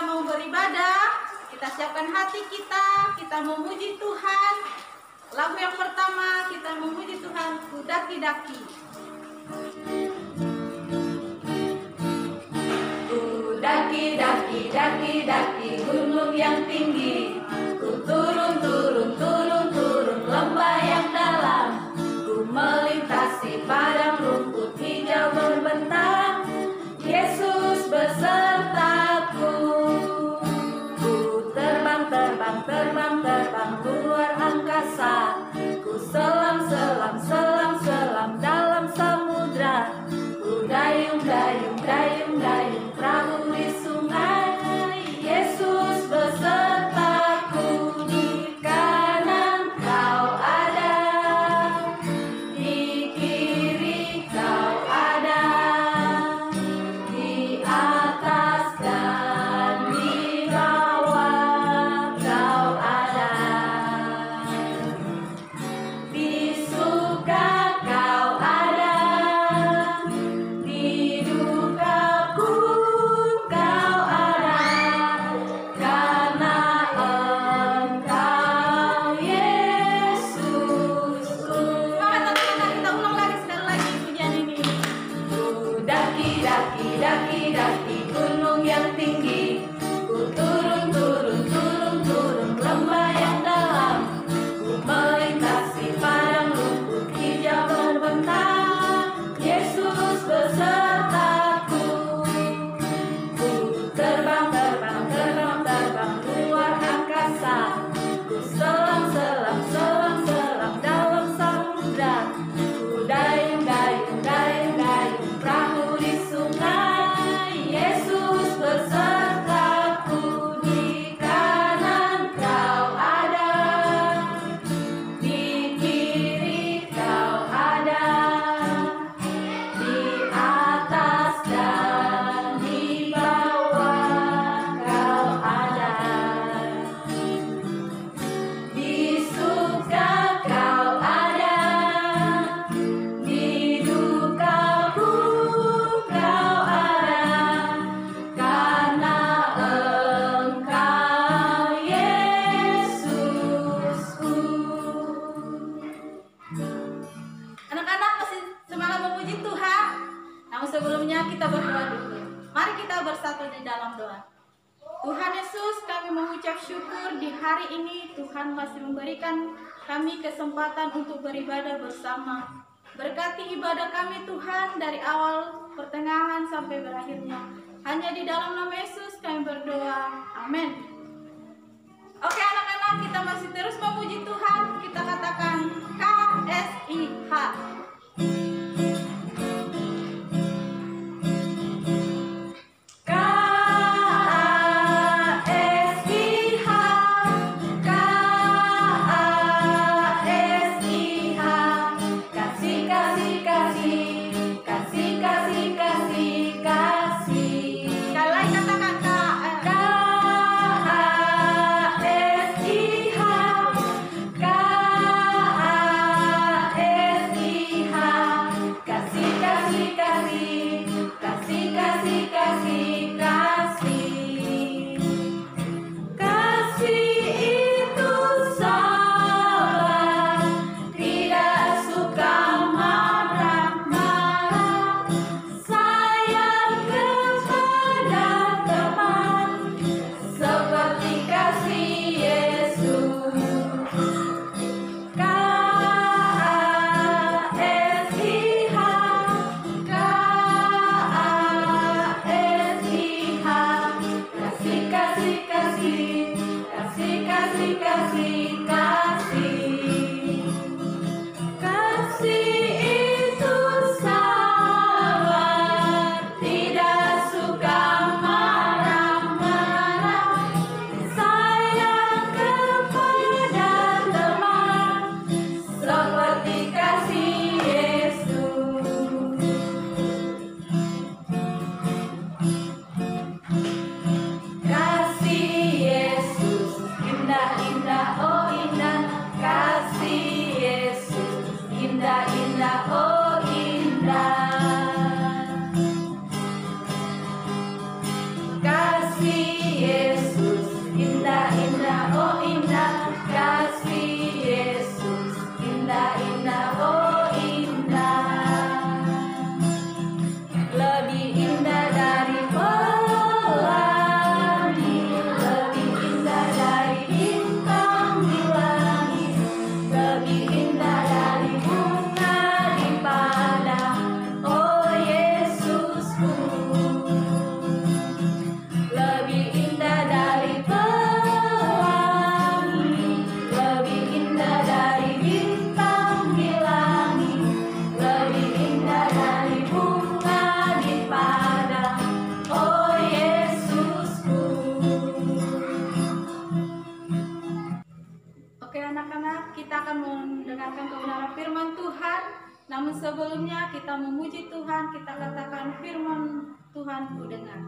mau beribadah, kita siapkan hati kita memuji Tuhan. Lagu yang pertama kita memuji Tuhan, Ku Daki-Daki. Ku daki-daki, daki-daki gunung yang tinggi, ku turun lembah yang dalam, ku melintasi padang rumput hijau berbentang, Yesus besertaku. Ku terbang luar angkasa, ku selam dalam samudra, ku dayung perahu di sungai, Yesus besertaku. Di kanan kau ada, di kiri kau ada, di atas dan di bawah kau ada, di suka kau ada, di duka pun kau ada, karena Engkau Yesusku. Teman-teman, kita ulang lagi sekali lagi pujian ini. Ku daki-daki gunung yang tinggi, ku turun lembah yang dalam, ku melintasi padang rumput hijau berbentang, Yesus besertaku. Ku terbang luar angkasa, ku selam dalam samudra, ku dayung perahu di sungai, Yesus besertaku. Di kanan kau ada, di kiri kau ada, di atas dan di bawah kau ada, di suka kau ada, di duka pun kau ada, karena Engkau Yesusku. Anak-anak masih semangat memuji Tuhan. Namun sebelumnya kita berdoa dulu. Mari kita bersatu di dalam doa. Tuhan Yesus, kami mengucap syukur di hari ini Tuhan masih memberikan kami kesempatan untuk beribadah bersama. Berkati ibadah kami Tuhan dari awal, pertengahan sampai berakhirnya. Hanya di dalam nama Yesus kami berdoa. Amin. Oke anak-anak, kita masih terus memuji Tuhan. Kita katakan KSIH. Kasih. Sekali lagi katakan mendengarkan kebenaran firman Tuhan. Namun sebelumnya kita memuji Tuhan, kita katakan firman Tuhan ku dengar.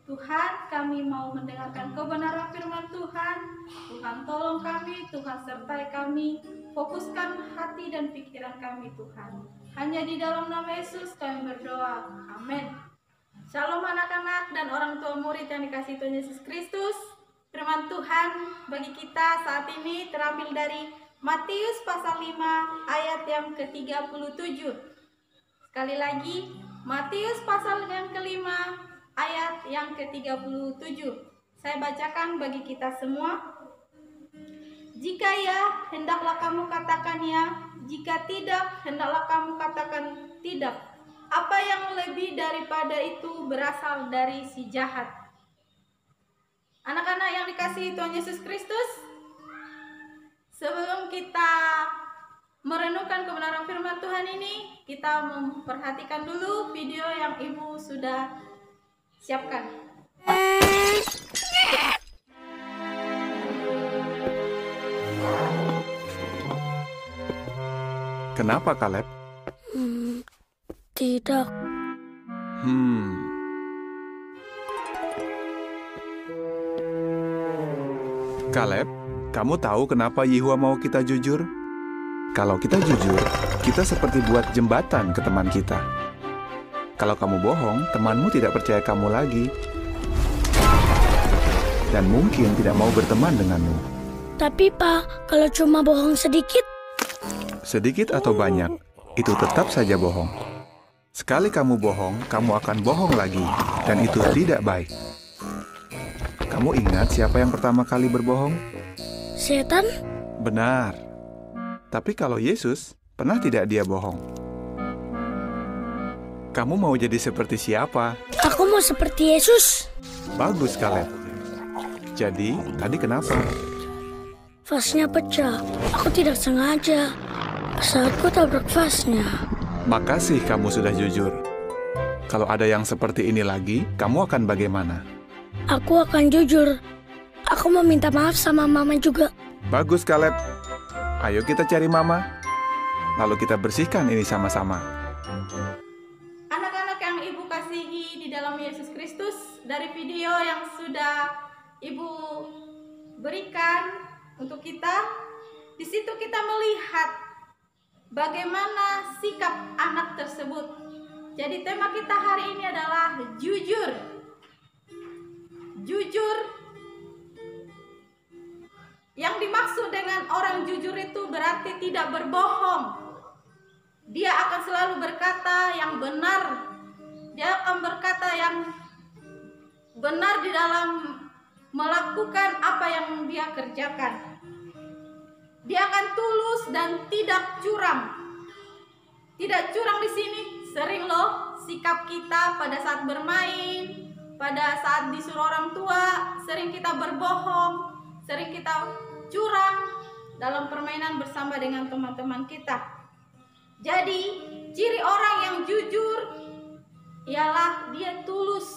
Tuhan, kami mau mendengarkan kebenaran firman Tuhan. Tuhan, tolong kami, Tuhan sertai kami. Fokuskan hati dan pikiran kami, Tuhan. Hanya di dalam nama Yesus kami berdoa. Amin. Shalom anak-anak dan orang tua murid yang dikasihi Tuhan Yesus Kristus. Firman Tuhan bagi kita saat ini terambil dari Matius pasal 5 ayat yang ke-37. Sekali lagi, Matius pasal yang kelima ayat yang ke-37. Saya bacakan bagi kita semua. Jika ya, hendaklah kamu katakan ya. Jika tidak, hendaklah kamu katakan tidak. Apa yang lebih daripada itu berasal dari si jahat. Anak-anak yang dikasihi Tuhan Yesus Kristus, sebelum kita merenungkan kebenaran firman Tuhan ini, kita memperhatikan dulu video yang Ibu sudah siapkan. Kenapa, Kaleb? Tidak. Kaleb, kamu tahu kenapa Yehua mau kita jujur? Kalau kita jujur, kita seperti buat jembatan ke teman kita. Kalau kamu bohong, temanmu tidak percaya kamu lagi. Dan mungkin tidak mau berteman denganmu. Tapi Pak, kalau cuma bohong sedikit? Sedikit atau banyak, itu tetap saja bohong. Sekali kamu bohong, kamu akan bohong lagi. Dan itu tidak baik. Kamu ingat siapa yang pertama kali berbohong? Setan? Benar. Tapi kalau Yesus, pernah tidak dia bohong? Kamu mau jadi seperti siapa? Aku mau seperti Yesus. Bagus, Kaleb. Jadi, tadi kenapa? Vasnya pecah. Aku tidak sengaja. Saat ku tabrak vasnya. Makasih kamu sudah jujur. Kalau ada yang seperti ini lagi, kamu akan bagaimana? Aku akan jujur. Aku meminta maaf sama Mama juga. Bagus, Kaleb. Ayo kita cari Mama. Lalu kita bersihkan ini sama-sama. Anak-anak yang Ibu kasihi di dalam Yesus Kristus, dari video yang sudah Ibu berikan untuk kita, di situ kita melihat bagaimana sikap anak tersebut. Jadi tema kita hari ini adalah jujur. Jujur. Yang dimaksud dengan orang jujur itu berarti tidak berbohong. Dia akan selalu berkata yang benar. Dia akan berkata yang benar di dalam melakukan apa yang dia kerjakan. Dia akan tulus dan tidak curang. Tidak curang di sini sering loh sikap kita pada saat bermain, pada saat disuruh orang tua, sering kita berbohong, sering kita curang dalam permainan bersama dengan teman-teman kita. Jadi, ciri orang yang jujur ialah dia tulus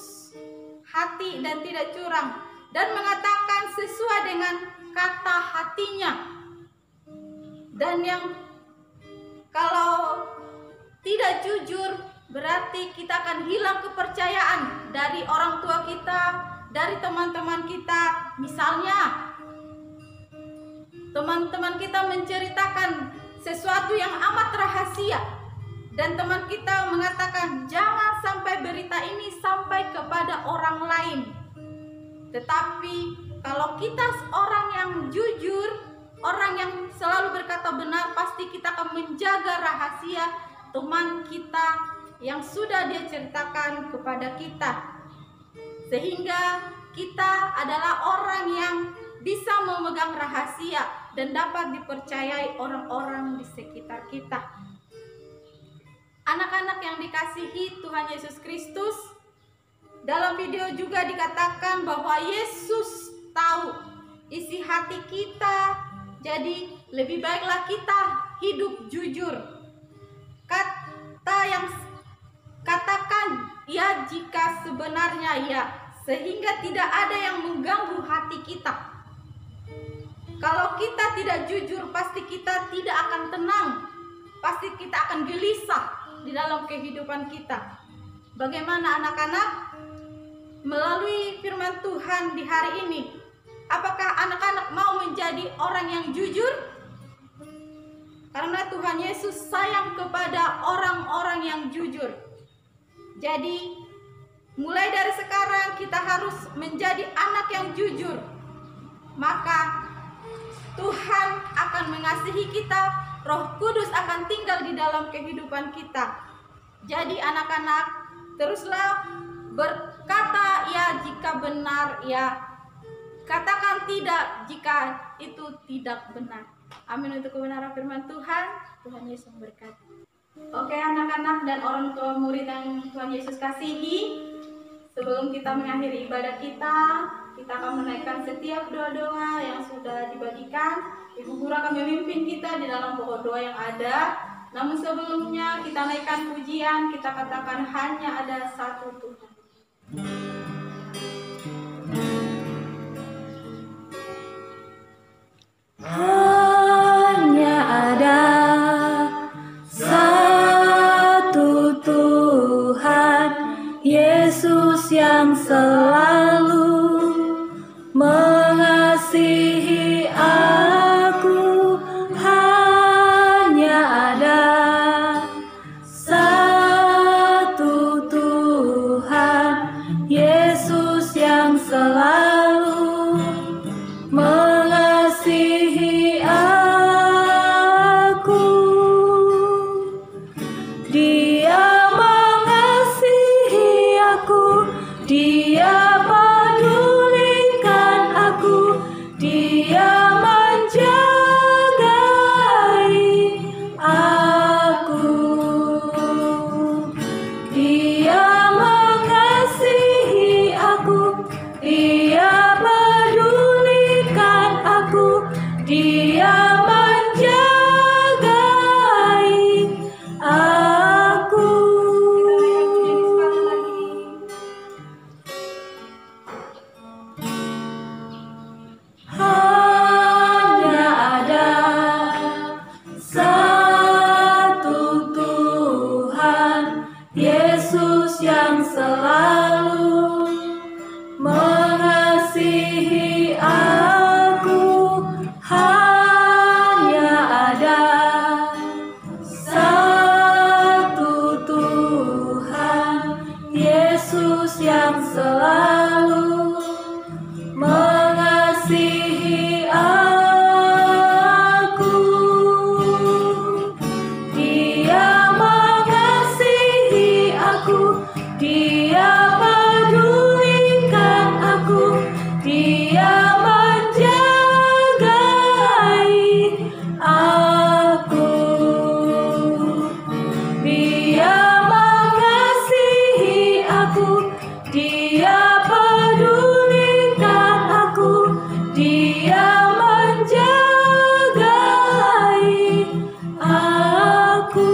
hati dan tidak curang dan mengatakan sesuai dengan kata hatinya. Dan yang kalau tidak jujur, berarti kita akan hilang kepercayaan dari orang tua kita, dari teman-teman kita. Misalnya, teman-teman kita menceritakan sesuatu yang amat rahasia, dan teman kita mengatakan, jangan sampai berita ini sampai kepada orang lain. Tetapi kalau kita orang yang jujur, orang yang selalu berkata benar, pasti kita akan menjaga rahasia teman kita yang sudah dia ceritakan kepada kita, sehingga kita adalah orang yang bisa memegang rahasia dan dapat dipercayai orang-orang di sekitar kita. Anak-anak yang dikasihi Tuhan Yesus Kristus, dalam video juga dikatakan bahwa Yesus tahu isi hati kita, jadi lebih baiklah kita hidup jujur. Kata yang katakan ya jika sebenarnya ya, sehingga tidak ada yang mengganggu hati kita. Kalau kita tidak jujur, pasti kita tidak akan tenang, pasti kita akan gelisah di dalam kehidupan kita. Bagaimana anak-anak? Melalui firman Tuhan di hari ini, apakah anak-anak mau menjadi orang yang jujur? Karena Tuhan Yesus sayang kepada orang-orang yang jujur. Jadi, mulai dari sekarang kita harus menjadi anak yang jujur. Maka Tuhan akan mengasihi kita, Roh Kudus akan tinggal di dalam kehidupan kita. Jadi anak-anak, teruslah berkata ya jika benar ya, katakan tidak jika itu tidak benar. Amin untuk kebenaran firman Tuhan. Tuhan Yesus memberkati. Oke anak-anak dan orang tua murid yang Tuhan Yesus kasihi, sebelum kita mengakhiri ibadah kita akan menaikkan setiap doa-doa yang sudah dibagikan. Ibu guru akan memimpin kita di dalam pokok doa yang ada. Namun sebelumnya kita naikkan pujian, kita katakan hanya ada satu Tuhan. Hanya ada satu Tuhan, Yesus yang selalu mengasihi aku. Hanya ada satu Tuhan, Yesus yang selalu mengasihi aku. Dia mengasihi aku, Dia pedulikan aku, Dia menjagai aku. Dia mengasihi aku, Dia pedulikan aku, Dia menjagai aku. Hanya ada satu Tuhan, Yesus yang selalu mengasihi aku. Hanya ada satu Tuhan, Yesus yang selalu mengasihi aku. Dia mengasihi aku, Dia pedulikan aku, Dia menjagai aku. Dia mengasihi aku, Dia pedulikan aku, Dia menjagai aku.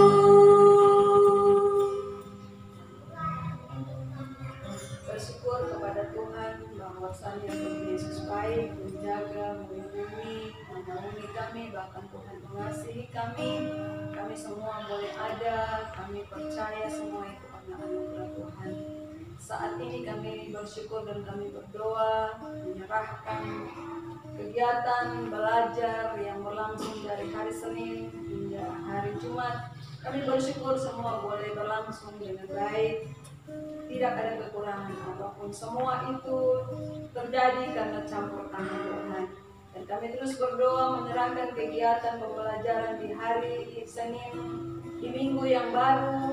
Bersyukur kepada Tuhan bahwasanya Tuhan Yesus baik, menjaga, melindungi, menaungi kami, bahkan Tuhan mengasihi kami. Kami semua ada, kami percaya semua itu karena anugerah Tuhan. Saat ini kami bersyukur dan kami berdoa menyerahkan kegiatan belajar yang berlangsung dari hari Senin hingga hari Jumat. Kami bersyukur semua boleh berlangsung dengan baik, tidak ada kekurangan apapun. Semua itu terjadi karena campur tangan Tuhan. Dan kami terus berdoa menyerahkan kegiatan pembelajaran di hari Senin, di minggu yang baru.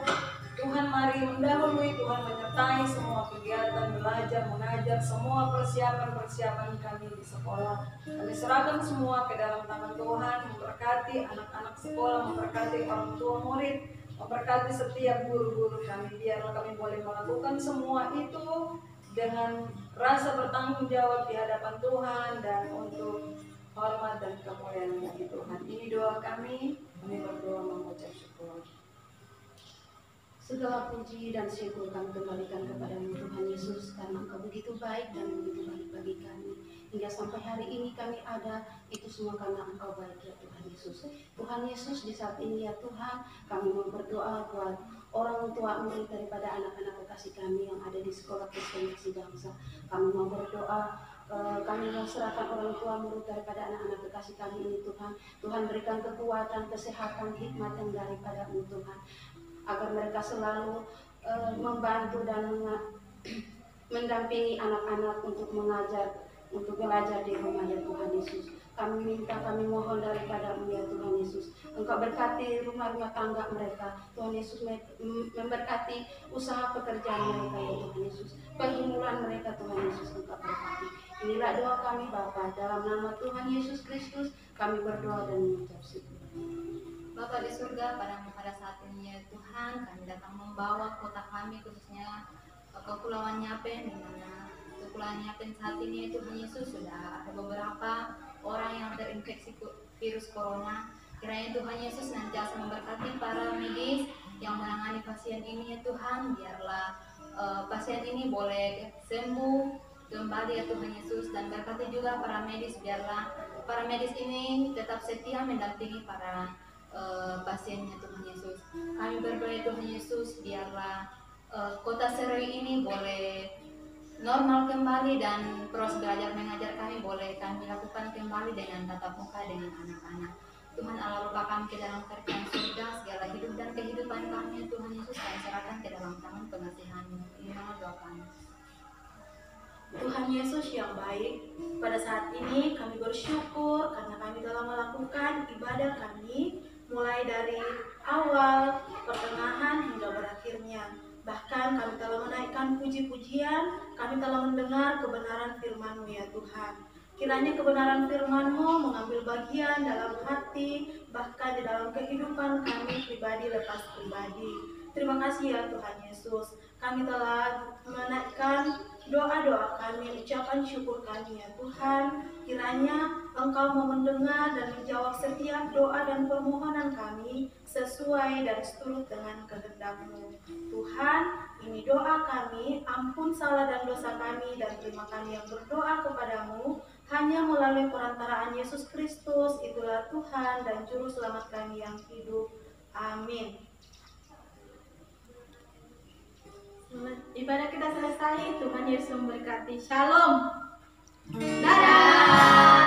Tuhan mari mendahului, Tuhan menyertai semua kegiatan belajar, mengajar, semua persiapan kami di sekolah. Kami serahkan semua ke dalam tangan Tuhan, memberkati anak-anak sekolah, memberkati orang tua murid, memberkati setiap guru-guru kami. Biarlah kami boleh melakukan semua itu dengan rasa bertanggung jawab di hadapan Tuhan dan untuk hormat dan kemuliaan bagi Tuhan. Ini doa kami berdoa mengucap syukur. Segala puji dan syukur kami kembalikan kepada-Mu Tuhan Yesus, karena Engkau begitu baik dan begitu baik bagi kami. Hingga sampai hari ini kami ada, itu semua karena Engkau baik ya Tuhan Yesus. Tuhan Yesus, di saat ini ya Tuhan, kami mau berdoa buat orang tua murid daripada anak-anak kekasih kami yang ada di sekolah Kristen Kasih Bangsa. Kami mau berdoa, kami mau serahkan orang tua murid daripada anak-anak kekasih kami ini Tuhan. Tuhan berikan kekuatan, kesehatan, hikmat yang daripada-Mu Tuhan, agar mereka selalu membantu dan mendampingi anak-anak untuk mengajar, untuk belajar di rumah ya Tuhan Yesus. Kami minta, kami mohon daripada-Mu ya Tuhan Yesus. Engkau berkati rumah-rumah tangga mereka. Tuhan Yesus memberkati usaha pekerjaan mereka ya Tuhan Yesus. Pergumulan mereka Tuhan Yesus Engkau berkati. Inilah doa kami Bapa, dalam nama Tuhan Yesus Kristus kami berdoa dan mengucap syukur. Bapa di surga, pada saat ini ya Tuhan, kami datang membawa kota kami khususnya Kepulauan Nyapen, di mana Kepulauan Nyapen saat ini ya Tuhan Yesus sudah ada beberapa orang yang terinfeksi virus corona. Kiranya Tuhan Yesus senantiasa memberkati para medis yang menangani pasien ini ya Tuhan, biarlah pasien ini boleh sembuh kembali ya Tuhan Yesus, dan berkati juga para medis, biarlah para medis ini tetap setia mendampingi para pasiennya Tuhan Yesus. Kami berdoa Tuhan Yesus, biarlah kota Serui ini boleh normal kembali dan proses belajar mengajar kami boleh kami lakukan kembali dengan tatap muka dengan anak-anak. Tuhan Allah, Bapa kami ke dalam kerajaan surga, segala hidup dan kehidupan kami Tuhan Yesus kami serahkan ke dalam tangan pengasihan-Mu. Ini nama doa kami. Tuhan Yesus yang baik, pada saat ini kami bersyukur karena kami telah melakukan ibadah kami mulai dari awal, pertengahan hingga berakhirnya. Bahkan kami telah menaikkan puji-pujian, kami telah mendengar kebenaran firman-Mu ya Tuhan. Kiranya kebenaran firman-Mu mengambil bagian dalam hati, bahkan di dalam kehidupan kami pribadi lepas pribadi. Terima kasih ya Tuhan Yesus. Kami telah menaikkan doa-doa kami, ucapan syukur kami ya Tuhan. Kiranya Engkau mau mendengar dan menjawab setiap doa dan permohonan kami sesuai dan seturut dengan kehendak-Mu. Tuhan, ini doa kami, ampun salah dan dosa kami, dan terima kami yang berdoa kepadamu hanya melalui perantaraan Yesus Kristus, itulah Tuhan dan Juru Selamat kami yang hidup. Amin. Ibadah kita selesai, Tuhan Yesus memberkati. Shalom. Dadah.